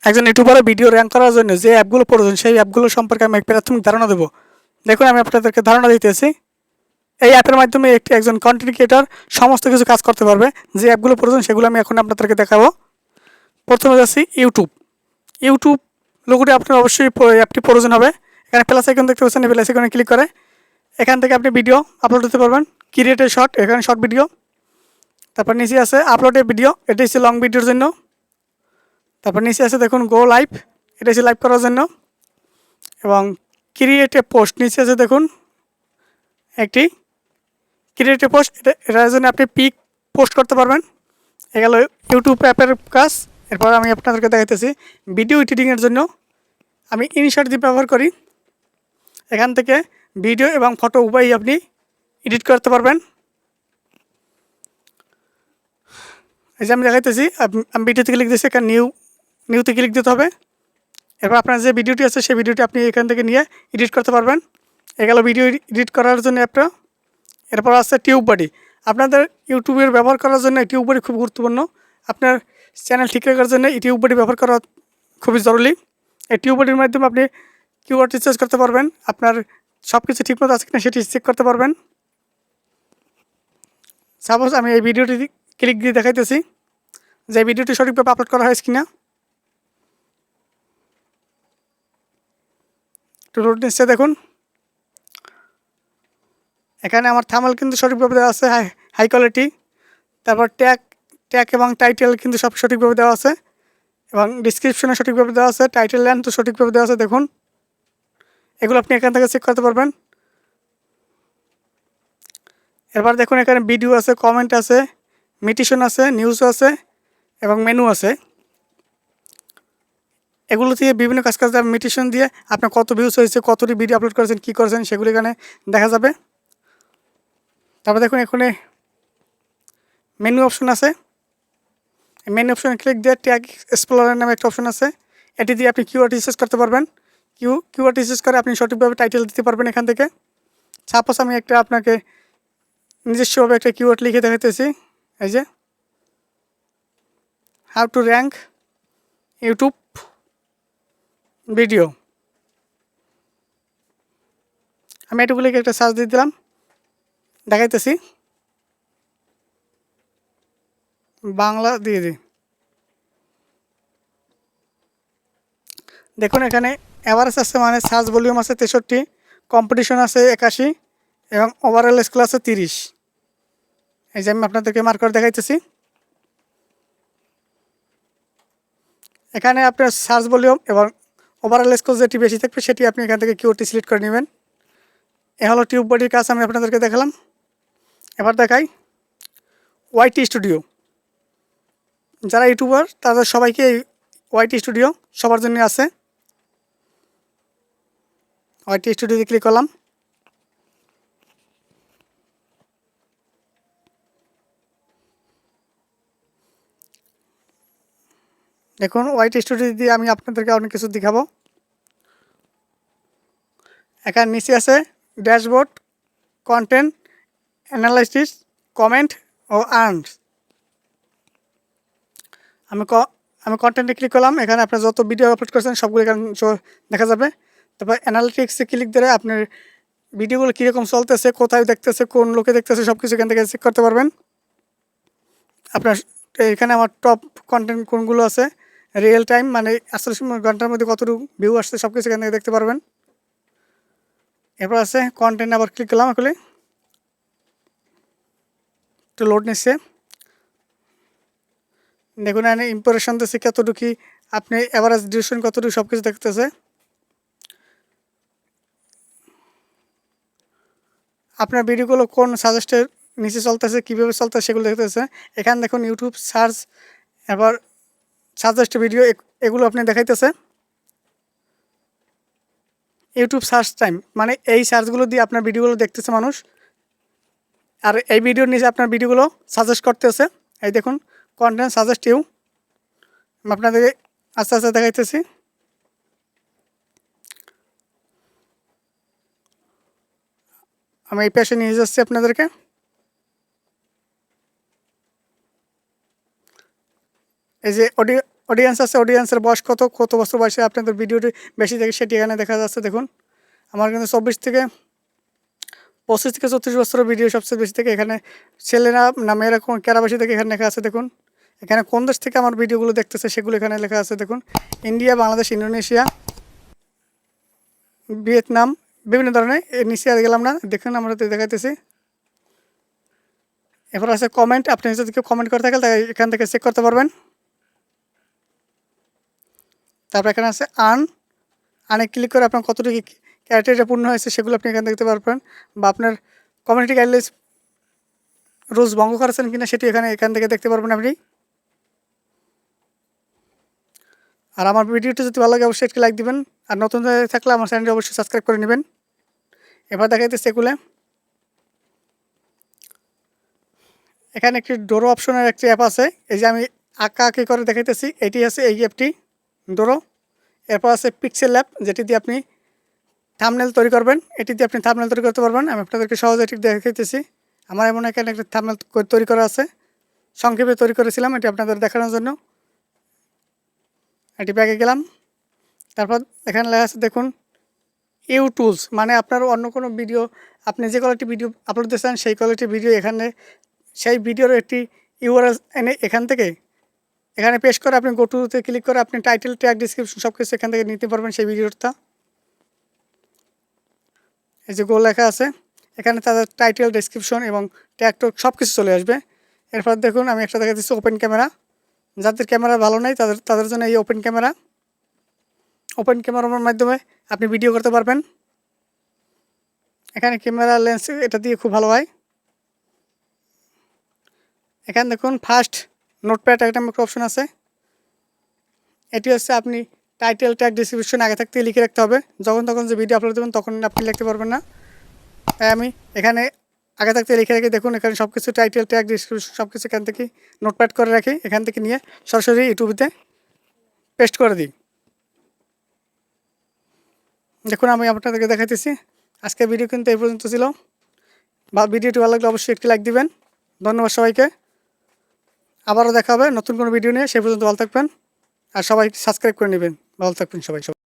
একজন ইউটিউবারের video rank করার জন্য যে অ্যাপগুলো প্রয়োজন সেই অ্যাপগুলো সম্পর্কে আমি প্রাথমিক ধারণা দেবো। দেখুন আমি আপনাদেরকে ধারণা দিতেছি। এই অ্যাপের মাধ্যমে একজন কন্টেন্ট ক্রিয়েটর সমস্ত কিছু কাজ করতে পারবে। যে অ্যাপগুলো প্রয়োজন সেগুলো আমি এখন আপনাদেরকে দেখাবো। প্রথমে যাচ্ছি ইউটিউব। ইউটিউব লোগোটি আপনার অবশ্যই অ্যাপটি প্রয়োজন হবে। এখানে প্লাস আইকন দেখতে পাচ্ছেন, প্লাস আইকনে ক্লিক করে এখান থেকে আপনি ভিডিও আপলোড করতে পারবেন। ক্রিয়েট এ শর্ট, এখানে শর্ট ভিডিও। তারপর নিচে আছে আপলোড এ ভিডিও, এটা হচ্ছে লং ভিডিওর জন্য। তারপর নিচে আছে দেখুন গো লাইভ, এটা হচ্ছে লাইভ করার জন্য। এবং ক্রিয়েট এ পোস্ট নিচে আছে দেখুন একটি ক্রিয়েট এ পোস্ট, এটার জন্য আপনি পিক পোস্ট করতে পারবেন। এগুলো ইউটিউব অ্যাপের কাজ। এরপর আমি আপনাদেরকে দেখাইতেছি ভিডিও এডিটিংয়ের জন্য আমি ইনশর্ট দিয়ে ব্যবহার করি। এখান থেকে ভিডিও এবং ফটো উভয়ই আপনি এডিট করতে পারবেন। এই যে আমি দেখাইতেছি, আমি ভিডিওতে ক্লিক দিয়েছি, এখানে নিউতে ক্লিক দিতে হবে। এরপর আপনার যে ভিডিওটি আছে সেই ভিডিওটি আপনি এখান থেকে নিয়ে এডিট করতে পারবেন। এগুলো ভিডিও এডিট করার জন্য অ্যাপটা। এরপর আছে টিউব বডি। আপনাদের ইউটিউবের ব্যবহার করার জন্য টিউব বডি খুব গুরুত্বপূর্ণ। আপনার চ্যানেল ঠিক রাখার জন্য এই টিউব বডি ব্যবহার করা খুবই জরুরি। এই টিউব বডির মাধ্যমে আপনি কিওয়ার্ড রিসার্চ করতে পারবেন, আপনার সব কিছু ঠিকমতো আছে কিনা সেটি চেক করতে পারবেন। সাপোজ আমি এই ভিডিওটি ক্লিক দিয়ে দেখাইতেছি যে ভিডিওটি সঠিকভাবে আপলোড করা হয়েছে কিনা। একটু লোড নিচ্ছে দেখুন। এখানে আমার থাম্বনেল কিন্তু সঠিকভাবে দেওয়া আছে, হাই কোয়ালিটি। তারপর ট্যাগ এবং টাইটেল কিন্তু সব সঠিকভাবে দেওয়া আছে এবং ডিসক্রিপশনে সঠিকভাবে দেওয়া আছে, টাইটেল লেন্থ তো সঠিকভাবে দেওয়া আছে দেখুন। এগুলো আপনি এখান থেকে চেক করতে পারবেন। এরপর দেখুন এখানে ভিডিও আছে, কমেন্ট আছে, মিটিশন আছে, নিউজ আছে এবং মেনু আছে। এগুলো দিয়ে বিভিন্ন কাজ মিটিশন দিয়ে আপনার কত ভিউজ হয়েছে, কতটি ভিডিও আপলোড করেছেন, কী করেছেন সেগুলো এখানে দেখা যাবে। তারপর দেখুন এখানে মেনু অপশন আছে। মেনু অপশনে ক্লিক দিয়ে ট্যাগ এক্সপ্লোরার নামে একটা অপশন আছে, এটি দিয়ে আপনি কিওয়ার্ড রিসার্চ করতে পারবেন। কিওয়ার্ড রিসার্চ করে আপনি সঠিকভাবে টাইটেল দিতে পারবেন এখান থেকে। সাপোজ আমি একটা আপনাকে নিজস্বভাবে একটা কিওয়ার্ড লিখে দেখাতেছি। এই যে how to rank YouTube video, আমি এটুকু লিখে একটা সার্চ দিয়ে দিলাম, দেখাইতেছি বাংলা দিয়ে দিই। দেখুন এখানে অ্যাভারেজ আছে, মানে সার্চ ভলিউম আছে 63, কম্পিটিশন আছে 81 এবং ওভারঅল স্কোর আছে 30। এই যে আমি আপনাদেরকে মার্ক করে দেখাইতেছি। এখানে আপনার সার্চ ভলিউম এবং ওভারঅল স্কোর যেটি বেশি থাকবে সেটি আপনি এখান থেকে কিওয়ার্ডটি সিলেক্ট করে নেবেন। এ হলো টিউব বডির কাজ, আমি আপনাদেরকে দেখালাম। এবার দেখাই ওয়াইটি স্টুডিও। যারা ইউটিউবার তাদের সবাইকে এই ওয়াইটি স্টুডিও সবার জন্য আছে। ওয়াইটি স্টুডিওতে ক্লিক করলাম। দেখুন ওয়াইটি স্টুডিও দিয়ে আমি আপনাদেরকে অনেক কিছু দেখাবো। এখানে নিচে আছে ড্যাশবোর্ড, কন্টেন্ট অ্যানালাইসিস, কমেন্ট ও আর্নস। আমি কন্টেন্টে ক্লিক করলাম। এখানে আপনার যত ভিডিও আপলোড করেছেন সবগুলো এখানে দেখা যাবে। তারপর অ্যানালিটিক্সে ক্লিক করে আপনার ভিডিওগুলো কীরকম চলতেছে, কোথায় দেখতেছে, কোন লোকে দেখতেছে সব কিছু এখান থেকে চেক করতে পারবেন। আপনার এখানে আমার টপ কন্টেন্ট কোনগুলো আছে, রিয়েল টাইম মানে 48 ঘন্টার মধ্যে কতটুকু ভিউ আসছে সব কিছু এখান থেকে দেখতে পারবেন। এরপর আছে কন্টেন্ট, আবার ক্লিক করলাম। আসলে একটু লোড নিচ্ছে। দেখুন এখানে ইম্প্রেশন দিচ্ছে কতটুকু, আপনি অ্যাভারেজ ডিউরেশন কতটুকু সব কিছু দেখতেছে। আপনার ভিডিওগুলো কোন সাজেস্টের নিচে চলতেছে, কীভাবে চলতেছে সেগুলো দেখতেছে। এখানে দেখুন ইউটিউব সার্চ, এবার সাজেস্ট ভিডিও, এগুলো আপনি দেখাইতেছে। ইউটিউব সার্চ টাইম মানে এই সার্চগুলো দিয়ে আপনার ভিডিওগুলো দেখতেছে মানুষ, আর এই ভিডিওর নিচে আপনার ভিডিওগুলো সাজেস্ট করতেছে। এই দেখুন কন্টেন্ট সাজেস্ট ইউ, আপনাদেরকে আস্তে আস্তে দেখাইতেছি। আমি এই পেশে নিয়ে যাচ্ছি আপনাদেরকে। এই যে অডিয়েন্স আছে, অডিয়েন্সের বয়স কত, কত বছর বয়সে আপনাদের ভিডিওটি বেশি দেখে সেটি এখানে দেখা যাচ্ছে। দেখুন আমার কিন্তু 25 থেকে 34 বছরের ভিডিও সবচেয়ে বেশি থেকে এখানে, ছেলেরা না মেয়েরা কারা বেশি থেকে এখানে লেখা আছে। দেখুন এখানে কোন দেশ থেকে আমার ভিডিওগুলো দেখতেছে সেগুলো এখানে লেখা আছে। দেখুন ইন্ডিয়া, বাংলাদেশ, ইন্দোনেশিয়া, ভিয়েতনাম, বিভিন্ন ধরনের। নিচে আর গেলাম না, দেখুন আমরা দেখাইতেছি। এরপর আছে কমেন্ট, আপনি যদি কেউ কমেন্ট করে থাকেন তাই এখান থেকে চেক করতে পারবেন। তারপর এখানে আছে আনে ক্লিক করে আপনার কতটুকু ক্রাইটেরিয়া পূর্ণ হয়েছে সেগুলো আপনি এখানে দেখতে পারবেন, বা আপনার কমিউনিটি গাইডলাইন্স রুলস ভঙ্গ করেছেন কিনা সেটি এখান থেকে দেখতে পারবেন আপনি। আর আমার ভিডিওটি যদি ভালো লাগে অবশ্যই একটি লাইক দিবেন, আর নতুন থাকলে আমার চ্যানেলটি অবশ্যই সাবস্ক্রাইব করে নেবেন। এবার দেখাইতেছে এগুলো, এখানে একটি ডোরো অপশনের একটি অ্যাপ আছে। এই যে আমি আঁকি করে দেখাইতেছি, এটি আছে এই অ্যাপটি ডোরো। এরপর আছে পিক্সেল অ্যাপ, যেটি দিয়ে আপনি থাম্বনেল তৈরি করবেন, এটি দিয়ে আপনি থাম্বনেল তৈরি করতে পারবেন। আমি আপনাদেরকে সহজে এটি দেখাইতেছি। আমার এমন এখানে একটা থাম্বনেল তৈরি করা আছে, সংক্ষেপে তৈরি করেছিলাম এটি আপনাদের দেখানোর জন্য। এটি ব্যাগে গেলাম, তারপর এখানে লেখা আছে দেখুন ইউ টুলস, মানে আপনার অন্য কোনো ভিডিও, আপনি যে কোয়ালিটি ভিডিও আপলোড দিতে চান সেই কোয়ালিটির ভিডিও এখানে, সেই ভিডিওর একটি ইউআরএল এনে এখানে পেস্ট করে আপনি গোটুতে ক্লিক করে আপনি টাইটেল, ট্যাগ, ডিসক্রিপশন সব কিছু এখান থেকে নিতে পারবেন সেই ভিডিওটা। এই যে গোল লেখা আছে, এখানে তাদের টাইটেল, ডেসক্রিপশন এবং ট্যাগ টক সব কিছু চলে আসবে। এরপর দেখুন আমি একটা দেখা দিচ্ছি ওপেন ক্যামেরা, যাদের ক্যামেরা ভালো নেই তাদের জন্য এই ওপেন ক্যামেরার মাধ্যমে আপনি ভিডিও করতে পারবেন। এখানে ক্যামেরা লেন্স এটা দিয়ে খুব ভালো হয়। এখানে দেখুন ফার্স্ট নোটপ্যাড একটা অপশন আছে, এটি হচ্ছে আপনি টাইটেল, ট্যাগ, ডিসক্রিপশন আগে থাকতে লিখে রাখতে হবে, যখন তখন যে ভিডিও আপলোড দেবেন তখন আপনি লিখতে পারবেন না। তাই আমি এখানে আগে থাকতে লিখে রাখি। দেখুন এখানে সব কিছু টাইটেল, ট্যাগ, ডিসক্রিপশন সব কিছু এখান থেকে নোটপ্যাড করে রাখি, এখান থেকে নিয়ে সরাসরি ইউটিউবেতে পেস্ট করে দিই। দেখুন আমি আপনাদেরকে দেখাইতেছি। আজকের ভিডিও কিন্তু এই পর্যন্ত ছিল, বা ভিডিওটি ভালো লাগলে অবশ্যই একটি লাইক দিবেন। ধন্যবাদ সবাইকে, আবারও দেখা হবে নতুন কোনো ভিডিও নিয়ে। সেই পর্যন্ত ভালো থাকবেন, আর সবাই সাবস্ক্রাইব করে নেবেন। ভালো থাকবেন সবাই।